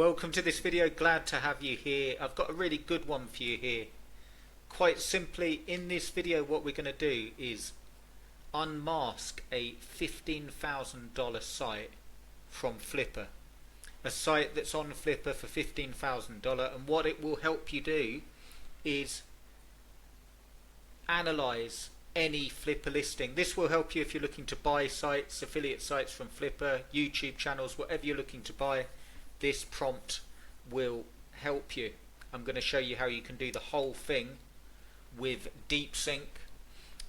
Welcome to this video, glad to have you here. I've got a really good one for you here. Quite simply, in this video what we're going to do is unmask a $15,000 site from Flippa. A site that's on Flippa for $15,000, and what it will help you do is analyze any Flippa listing. This will help you if you're looking to buy sites, affiliate sites from Flippa, YouTube channels, whatever you're looking to buy. This prompt will help you. I'm going to show you how you can do the whole thing with DeepSeek,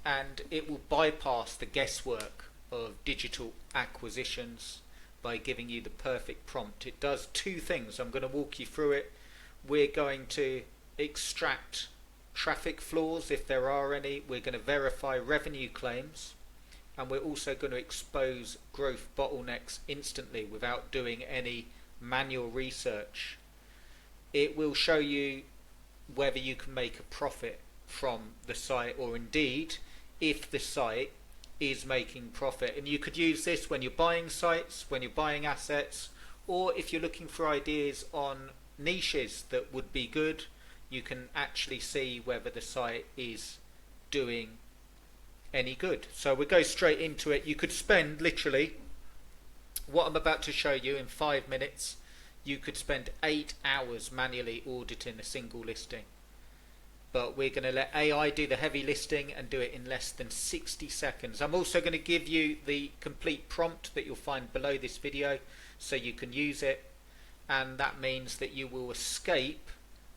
and it will bypass the guesswork of digital acquisitions by giving you the perfect prompt. It does two things. I'm going to walk you through it. We're going to extract traffic flaws if there are any. We're going to verify revenue claims, and we're also going to expose growth bottlenecks instantly without doing any manual research. It will show you whether you can make a profit from the site, or indeed if the site is making profit. And you could use this when you're buying sites, when you're buying assets, or if you're looking for ideas on niches that would be good. You can actually see whether the site is doing any good. So we'll go straight into it. You could spend literally what I'm about to show you in 5 minutes. You could spend 8 hours manually auditing a single listing, but we're going to let AI do the heavy listing and do it in less than 60 seconds. I'm also going to give you the complete prompt that you'll find below this video so you can use it, and that means that you will escape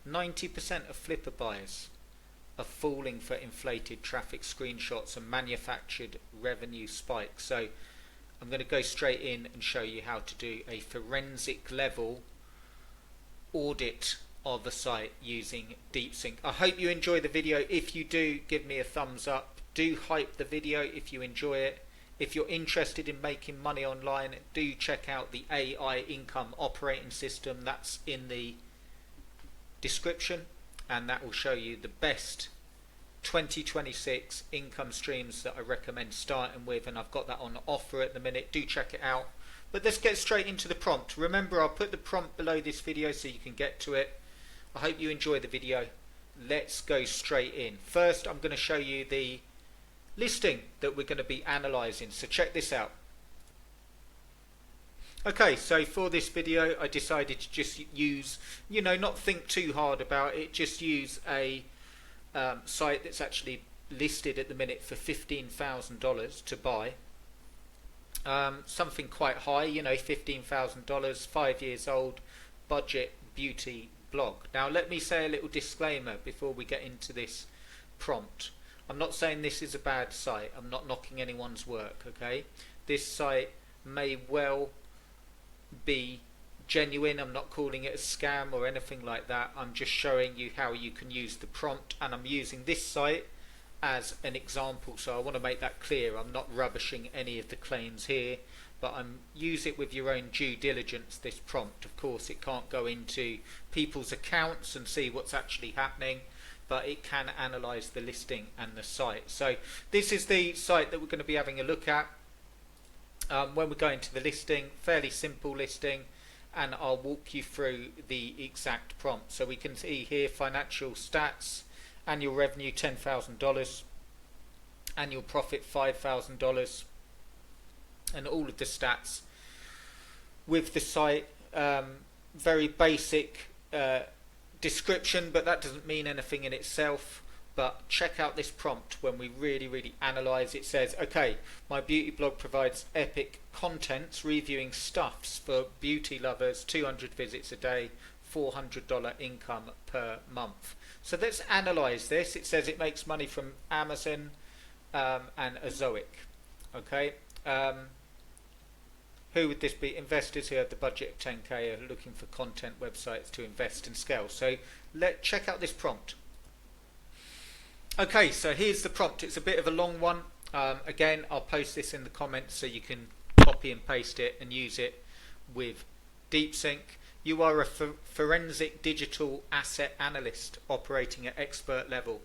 90% of Flippa buyers are falling for inflated traffic screenshots and manufactured revenue spikes. So I'm going to go straight in and show you how to do a forensic level audit of a site using DeepSeek. I hope you enjoy the video. If you do, give me a thumbs up. Do hype the video if you enjoy it. If you're interested in making money online, do check out the AI income operating system. That's in the description, and that will show you the best 2026 income streams that I recommend starting with, and I've got that on offer at the minute. Do check it out. But let's get straight into the prompt. Remember, I'll put the prompt below this video so you can get to it. I hope you enjoy the video. Let's go straight in. First, I'm going to show you the listing that we're going to be analyzing, so check this out. Okay, so for this video I decided to just use, not think too hard about it, just use a site that's actually listed at the minute for $15,000 to buy. Something quite high, $15,000, 5 years old, budget beauty blog. Now let me say a little disclaimer before we get into this prompt. I'm not saying this is a bad site. I'm not knocking anyone's work, okay? This site may well be genuine. I'm not calling it a scam or anything like that. I'm just showing you how you can use the prompt, and I'm using this site as an example, so I want to make that clear. I'm not rubbishing any of the claims here, but use it with your own due diligence, this prompt. Of course it can't go into people's accounts and see what's actually happening, but it can analyze the listing and the site. So this is the site that we're going to be having a look at. When we go into the listing, fairly simple listing, and I'll walk you through the exact prompt. So we can see here financial stats, annual revenue $10,000, annual profit $5,000, and all of the stats with the site. Very basic description, but that doesn't mean anything in itself. But check out this prompt when we really analyze. It says, okay, my beauty blog provides epic contents reviewing stuffs for beauty lovers, 200 visits a day, $400 income per month. So let's analyze this. It says it makes money from Amazon and Azoic. Okay, who would this be? Investors who have the budget of 10k are looking for content websites to invest and scale. So let's check out this prompt. Okay, so here's the prompt. It's a bit of a long one. Again, I'll post this in the comments so you can copy and paste it and use it with DeepSeek. You are a forensic digital asset analyst operating at expert level.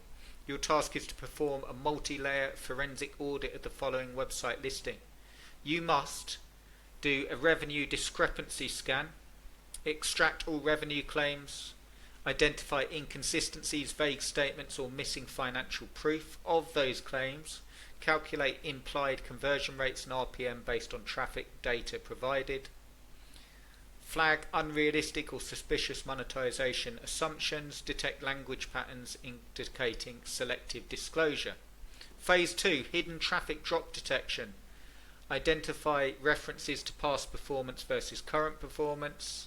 Your task is to perform a multi-layer forensic audit of the following website listing. You must do a revenue discrepancy scan, extract all revenue claims, identify inconsistencies, vague statements or missing financial proof of those claims, calculate implied conversion rates and RPM based on traffic data provided, flag unrealistic or suspicious monetization assumptions, detect language patterns indicating selective disclosure. Phase 2, hidden traffic drop detection. Identify references to past performance versus current performance.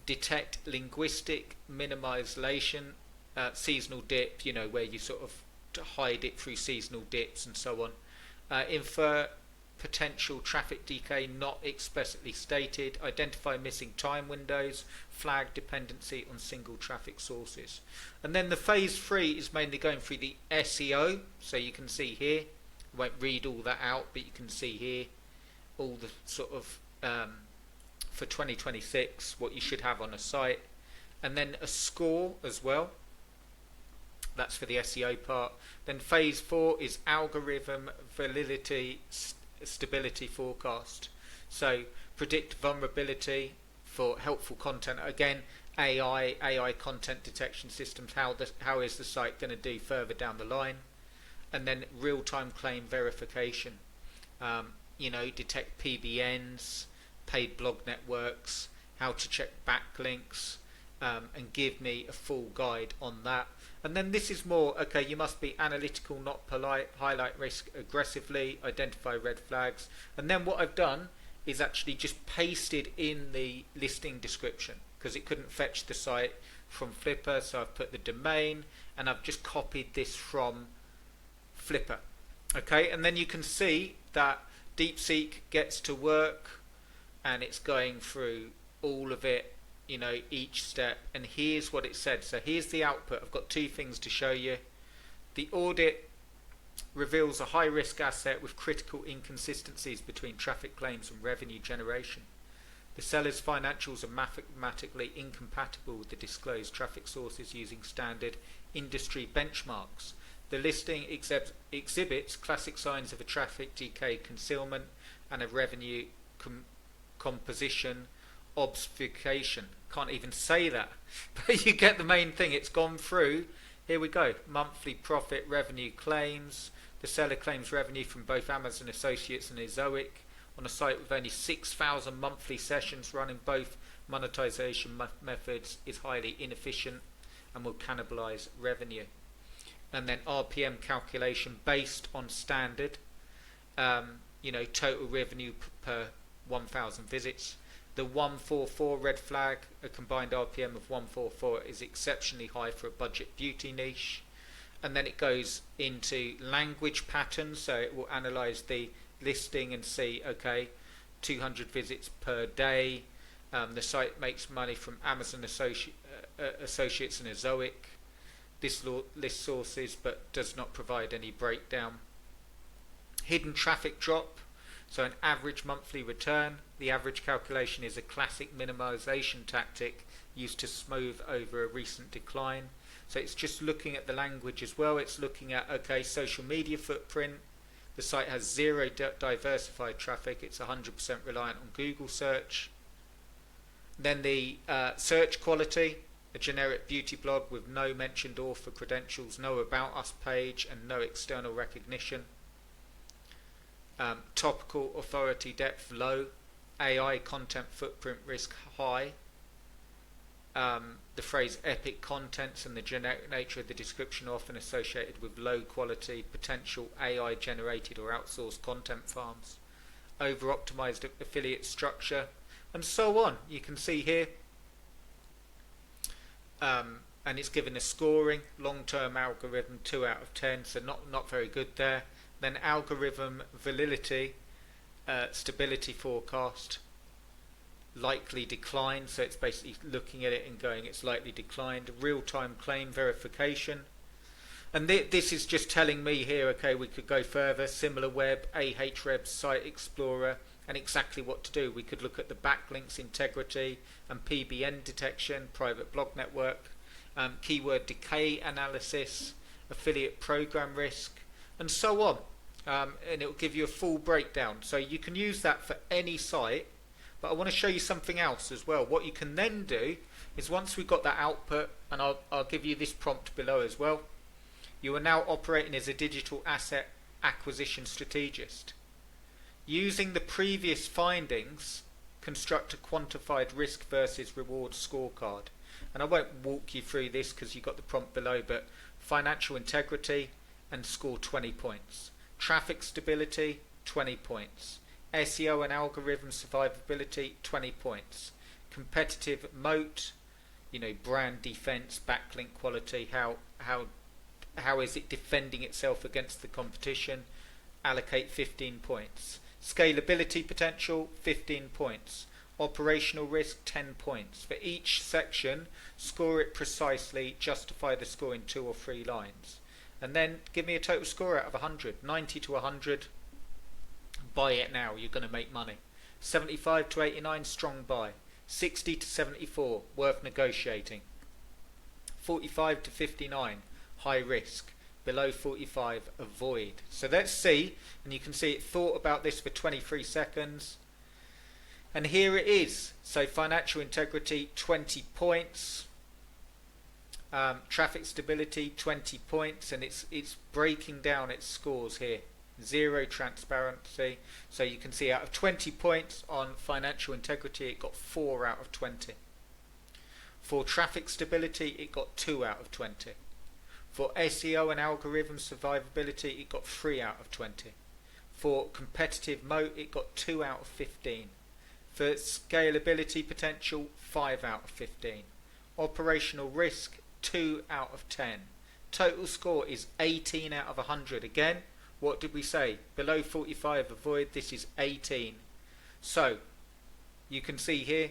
Detect linguistic minimization, seasonal dip, where you sort of hide it through seasonal dips and so on. Infer potential traffic decay not explicitly stated. Identify missing time windows. Flag dependency on single traffic sources. And then the phase 3 is mainly going through the SEO. So you can see here, I won't read all that out, but you can see here all the sort of for 2026 what you should have on a site, and then a score as well. That's for the SEO part. Then phase 4 is algorithm validity stability forecast. So predict vulnerability for helpful content. Again, AI content detection systems. How is the site going to do further down the line? And then real-time claim verification. Detect PBNs, paid blog networks, how to check backlinks, and give me a full guide on that. And then this is more, okay, you must be analytical, not polite, highlight risk aggressively, identify red flags. And then what I've done is actually just pasted in the listing description, because it couldn't fetch the site from Flippa, so I've put the domain, and I've just copied this from Flippa. Okay, and then you can see that DeepSeek gets to work, and it's going through all of it, each step, and here's what it said. So here's the output. I've got two things to show you. The audit reveals a high risk asset with critical inconsistencies between traffic claims and revenue generation. The seller's financials are mathematically incompatible with the disclosed traffic sources using standard industry benchmarks. The listing exhibits classic signs of a traffic decay concealment and a revenue composition obfuscation. Can't even say that, but you get the main thing. It's gone through. Here we go. Monthly profit revenue claims. The seller claims revenue from both Amazon Associates and Ezoic on a site with only 6,000 monthly sessions running both monetization methods is highly inefficient and will cannibalize revenue. And then RPM calculation based on standard, total revenue per 1,000 visits. The 144 red flag, a combined RPM of 144, is exceptionally high for a budget beauty niche. And then it goes into language patterns, so it will analyze the listing and see, okay, 200 visits per day. The site makes money from Amazon Associates and Ezoic. This lists sources but does not provide any breakdown. Hidden traffic drop, so an average monthly return. The average calculation is a classic minimization tactic used to smooth over a recent decline. So it's just looking at the language as well. It's looking at, okay, social media footprint. The site has zero diversified traffic. It's 100% reliant on Google search. Then the search quality, a generic beauty blog with no mentioned author credentials, no about us page, and no external recognition. Topical authority depth low, AI content footprint risk high. The phrase epic contents and the generic nature of the description are often associated with low quality potential AI generated or outsourced content farms. Over optimized affiliate structure, and so on. You can see here, and it's given a scoring. Long-term algorithm 2 out of 10, so not very good there. Then algorithm validity, stability forecast, likely decline, so it's basically looking at it and going it's likely declined. Real-time claim verification, and this is just telling me here, okay, we could go further. SimilarWeb, Ahrefs, Site Explorer, and exactly what to do. We could look at the backlinks integrity and PBN detection, private blog network, keyword decay analysis, affiliate program risk, and so on. And it will give you a full breakdown. So you can use that for any site, But I want to show you something else as well. What you can then do is, once we've got that output, and I'll give you this prompt below as well, you are now operating as a digital asset acquisition strategist. Using the previous findings, construct a quantified risk versus reward scorecard. And I won't walk you through this because you've got the prompt below, but financial integrity and score 20 points. Traffic stability, 20 points. SEO and algorithm survivability, 20 points. Competitive moat, brand defense, backlink quality, how is it defending itself against the competition, allocate 15 points. Scalability potential, 15 points. Operational risk, 10 points. For each section, score it precisely, justify the score in 2 or 3 lines. And then give me a total score out of 100. 90 to 100, buy it now, you're going to make money. 75 to 89, strong buy. 60 to 74, worth negotiating. 45 to 59, high risk. Below 45, avoid. So let's see, and you can see it thought about this for 23 seconds. And here it is. So financial integrity, 20 points. Traffic stability, 20 points, and it's breaking down its scores here. 0 transparency. So you can see out of 20 points on financial integrity, it got 4 out of 20. For traffic stability, it got 2 out of 20. For SEO and algorithm survivability, it got 3 out of 20. For competitive moat, it got 2 out of 15. For scalability potential, 5 out of 15. Operational risk, 2 out of 10. Total score is 18 out of 100. Again, what did we say? Below 45, avoid. This is 18. So, you can see here,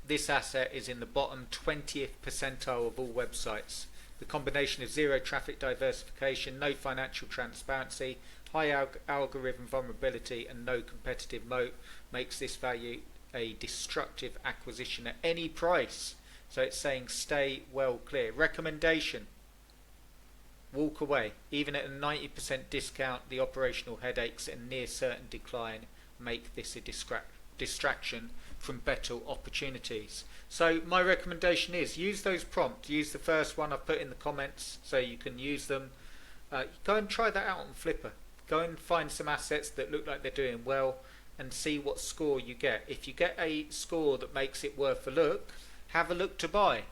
this asset is in the bottom 20th percentile of all websites. The combination of 0 traffic diversification, no financial transparency, high algorithm vulnerability, and no competitive moat makes this value a destructive acquisition at any price. So it's saying stay well clear. Recommendation: walk away. Even at a 90% discount, the operational headaches and near certain decline make this a distraction from better opportunities. So my recommendation is use those prompts. Use the first one I've put in the comments so you can use them. Go and try that out on Flippa. Go and find some assets that look like they're doing well and see what score you get. If you get a score that makes it worth a look, have a look to buy,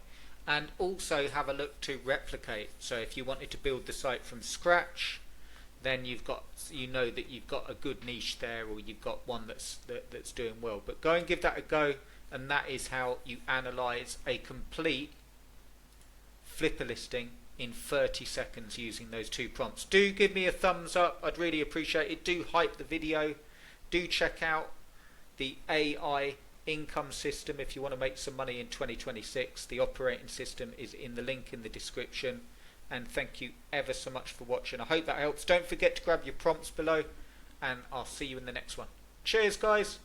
and also have a look to replicate. So if you wanted to build the site from scratch, then you've got, that you've got a good niche there, or you've got one that's doing well. But go and give that a go, and that is how you analyze a complete Flippa listing in 30 seconds using those 2 prompts. Do give me a thumbs up, I'd really appreciate it. Do hype the video. Do check out the AI income system if you want to make some money in 2026. The operating system is in the link in the description. And thank you ever so much for watching. I hope that helps. Don't forget to grab your prompts below, and I'll see you in the next one. Cheers, guys.